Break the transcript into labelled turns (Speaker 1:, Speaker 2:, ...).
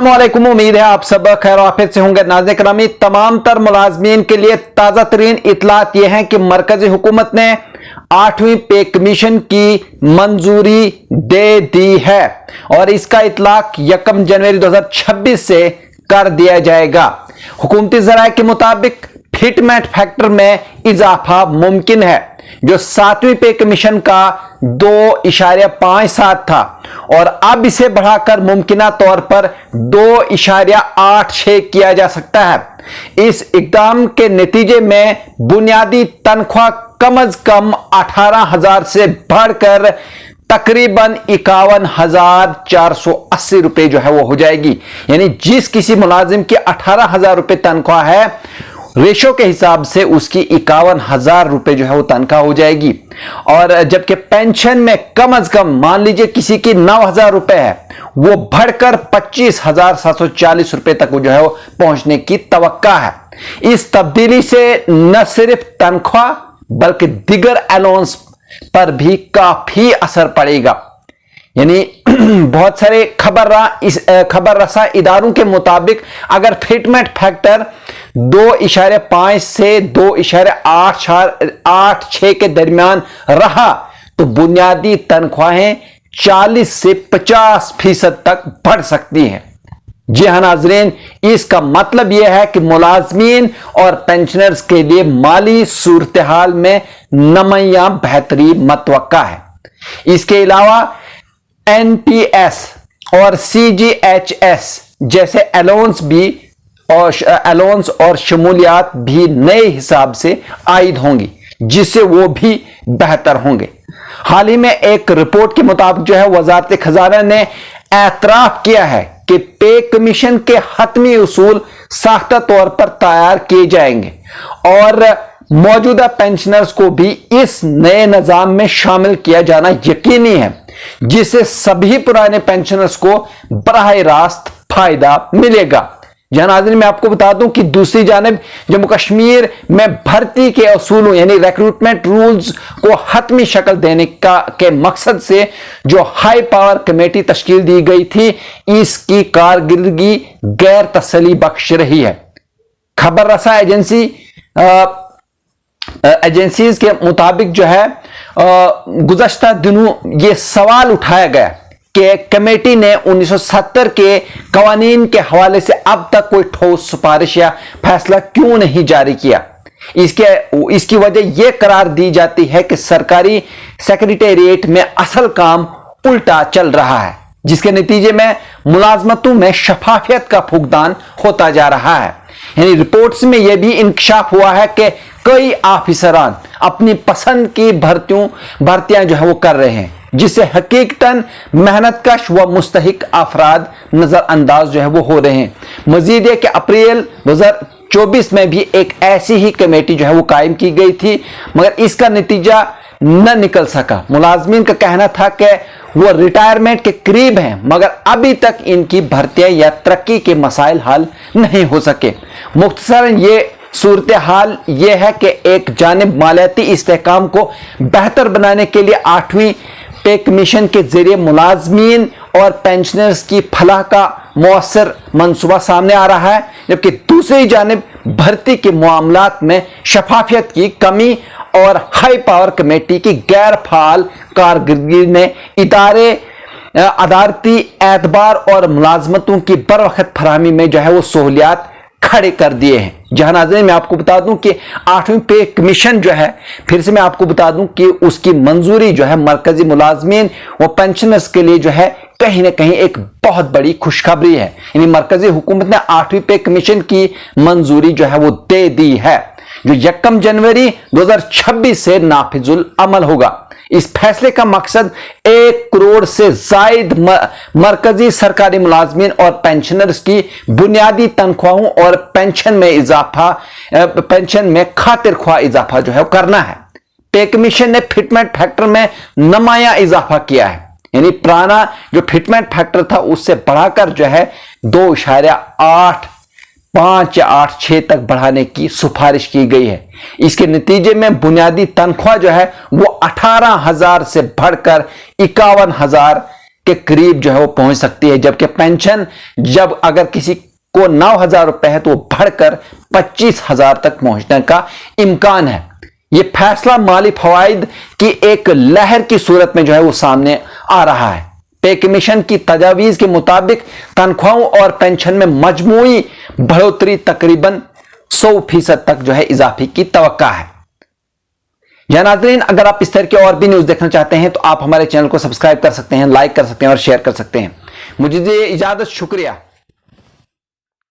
Speaker 1: अस्सलामुअलैकुम, उम्मीद है आप सब खैर आफियत से होंगे। नाज़रीन करामी, तमाम तर मुलाजमीन के लिए ताज़ा तरीन इतलात यह है कि मरकजी हुकूमत ने 8वीं पे कमीशन की मंजूरी दे दी है और इसका इतलाक 1 जनवरी 2026 से कर दिया जाएगा। हुकूमती ज़राए के मुताबिक फिटमेंट फैक्टर में इजाफा मुमकिन है, जो 7वीं पे कमीशन का 2.57 था और अब इसे बढ़ाकर मुमकिना तौर पर 2.86 किया जा सकता है। इस इकदाम के नतीजे में बुनियादी तनख्वाह कम अज कम 18,000 से बढ़कर तकरीबन 51,480 रुपए जो है वो हो जाएगी। यानी जिस किसी मुलाजिम की 18,000 रुपए तनख्वाह है, रेशो के हिसाब से उसकी 51,000 रुपए जो है वो तनख्वाह हो जाएगी। और जबकि पेंशन में कम अज कम मान लीजिए किसी की 9,000 रुपए है, वो बढ़कर 25,740 रुपए तक जो है वो पहुंचने की तवक्का है। इस तब्दीली से न सिर्फ तनख्वाह बल्कि दिगर अलाउंस पर भी काफी असर पड़ेगा। यानी बहुत सारे खबर रसा इदारों के मुताबिक अगर फिटमेंट फैक्टर 2.5 से 2.86 के दरमियान रहा तो बुनियादी तनख्वाहें 40 से 50% तक बढ़ सकती हैं। जी हां नाजरीन, इसका मतलब यह है कि मुलाजमीन और पेंशनर्स के लिए माली सूरत हाल में नमैया बेहतरी मतवक्का है। इसके अलावा NPS और CGHS जैसे अलाउंस और शमूलियात भी नए हिसाब से आयद होंगी, जिससे वो भी बेहतर होंगे। हाल ही में एक रिपोर्ट के मुताबिक जो है वजारत खजाना ने एतराफ किया है कि पे कमीशन के हतमी उसूल साख्ता तौर पर तैयार किए जाएंगे और मौजूदा पेंशनर्स को भी इस नए निजाम में शामिल किया जाना यकीनी है, जिससे सभी पुराने पेंशनर्स को बराह रास्त फायदा मिलेगा। नाज़रीन, मैं आपको बता दूं कि दूसरी जानिब जम्मू कश्मीर में भर्ती के असूलों यानी रिक्रूटमेंट रूल्स को हतमी शक्ल देने के मकसद से जो हाई पावर कमेटी तश्कील दी गई थी, इसकी कारकर्दगी गैर तसल्ली बख्श रही है। खबर रसा एजेंसीज के मुताबिक जो है गुज़श्ता दिनों यह सवाल उठाया गया कि कमेटी ने 1970 के कवानीन के हवाले से अब तक कोई ठोस सिफारिश या फैसला क्यों नहीं जारी किया। इसकी वजह यह करार दी जाती है कि सरकारी सेक्रेटेरिएट में असल काम उल्टा चल रहा है, जिसके नतीजे में मुलाजमतों में शफाफियत का फुकदान होता जा रहा है। यानी रिपोर्ट्स में यह भी इंकशाफ हुआ है कि कई ऑफिसरान अपनी पसंद की भर्तियां जो है वो कर रहे हैं, जिससे हकीकतन मेहनतकश व मुस्तहिक अफराद नजरअंदाज जो है वो हो रहे हैं। मजीद है कि अप्रैल 2024 में भी एक ऐसी ही कमेटी जो है वो कायम की गई थी, मगर इसका नतीजा न निकल सका। मुलाजमीन का कहना था कि वो रिटायरमेंट के करीब हैं, मगर अभी तक इनकी भर्तियां या तरक्की के मसाइल हल नहीं हो सके। मुख्तसरन ये सूरत हाल यह है कि एक जानिब मालियाती इस्तेहकाम को बेहतर बनाने के लिए 8वीं पे कमीशन के जरिए मुलाजमीन और पेंशनर्स की फलाह का मौसर मंसूबा सामने आ रहा है, जबकि दूसरी जानिब भर्ती के मामलात में शफाफियत की कमी और हाई पावर कमेटी की गैर फाल कारकर्दगी ने इदारे अदालती एतबार और मुलाजमतों की बर वक्त फरहमी में जो है वो सहूलियात खड़े कर दिए हैं। जहां नाज़रीन, मैं आपको बता दूं कि 8वीं पे कमीशन जो है, फिर से मैं आपको बता दूं कि उसकी मंजूरी जो है मरकजी मुलाजमीन व पेंशनर्स के लिए जो है कहीं ना कहीं एक बहुत बड़ी खुशखबरी है। यानी मरकजी हुकूमत ने 8वीं पे कमीशन की मंजूरी जो है वो दे दी है, जो 1 जनवरी 2026 से नाफिजुल अमल होगा। इस फैसले का मकसद 1 करोड़ से जायद मरकजी सरकारी मुलाजमीन और पेंशनर्स की बुनियादी तनख्वाहों और पेंशन में खातिर ख्वाह इजाफा जो है करना है। पे कमीशन ने फिटमेंट फैक्टर में नमाया इजाफा किया है, यानी पुराना जो फिटमेंट फैक्टर था उससे बढ़ाकर जो है 2.85 या 8.6 तक बढ़ाने की सिफारिश की गई है। इसके नतीजे में बुनियादी तनख्वाह जो है वो 18,000 से बढ़कर 51,000 के करीब जो है वो पहुंच सकती है, जबकि पेंशन जब अगर किसी को 9,000 रुपए है तो वो बढ़कर 25,000 तक पहुंचने का इम्कान है। यह फैसला माली फवाइद की एक लहर की सूरत में जो है वो सामने आ रहा है। पे कमीशन की तजावीज के मुताबिक तनख्वाहों और पेंशन में मजमूई बढ़ोतरी तकरीबन 100% तक जो है इजाफे की तवक्का है। या नाज़रीन, अगर आप इस तरह के और भी न्यूज देखना चाहते हैं तो आप हमारे चैनल को सब्सक्राइब कर सकते हैं, लाइक कर सकते हैं और शेयर कर सकते हैं। मुझे इजाजत, शुक्रिया।